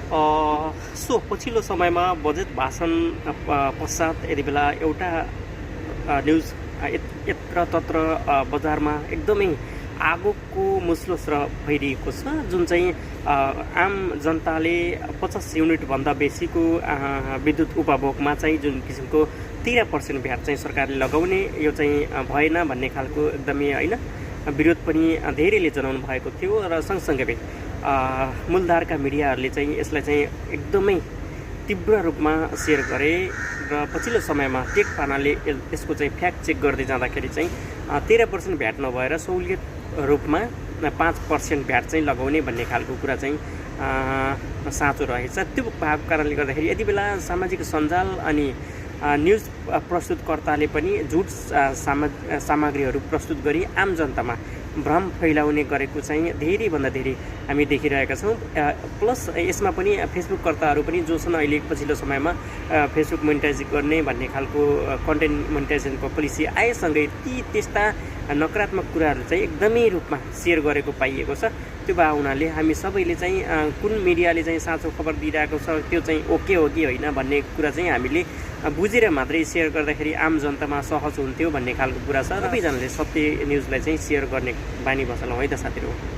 So पछिल्लो समयमा budget भाषण पश्चात यति बेला एउटा न्युज यत्रतत्र बजारमा एकदमै आगोको मुस्लो स्रोत भइरहेको छ, जुन चाहिँ आम जनताले 50 युनिटभन्दा बेसीको विद्युत उपभोगमा चाहिँ जुन किसिमको 13% भ्याट चाहिँ सरकारले लगाउने यो चाहिँ भएन भन्ने खालको एकदमै होइन विरोध पनि धेरैले जनाउनु भएको थियो र सँगसँगै मूलधारका मिडियाहरूले चाहिँ यसलाई चाहिँ एकदमै तीव्र रूपमा सेयर गरे र पछिल्लो समयमा टेक पानाले यसको चाहिँ फ्याक्ट चेक गर्दै जाँदाखेरि चाहिँ 13% भ्याट नभएर सहुलियत रूपमा 5% भ्याट चाहिँ लगाउने भन्ने खालको कुरा चाहिँ साँचो रहेछ। त्यो भएको कारणले गर्दाखेरि यति बेला सामाजिक सञ्जाल अनि न्युज प्रस्तुतकर्ताले पनि झुट सामग्रीहरू प्रस्तुत गरी आम जनतामा भ्रम फैलाउने गरेको चाहिँ धेरैभन्दा धेरै हामी देखिरहेका छौँ। प्लस यसमा पनि फेसबुककर्ताहरू पनि जो छन् अहिले पछिल्लो समयमा फेसबुक मोनिटाइज गर्ने भन्ने खालको कन्टेन्ट मोनिटाइजेसनको पोलिसी आएसँगै त्यस्ता नकारात्मक कुराहरू चाहिँ एकदमै रूपमा सेयर गरेको पाइएको छ। त्यो भए हुनाले हामी सबैले चाहिँ कुन मिडियाले चाहिँ साँचो खबर दिइरहेको छ त्यो चाहिँ ओके हो कि होइन भन्ने कुरा चाहिँ हामीले बुझेर मात्रै सेयर गर्दाखेरि आम जनतामा सहज हुन्थ्यो भन्ने खालको कुरा छ। सबैजनाले सत्य न्युजलाई चाहिँ सेयर गर्ने बानी बसालौँ है त साथीहरू।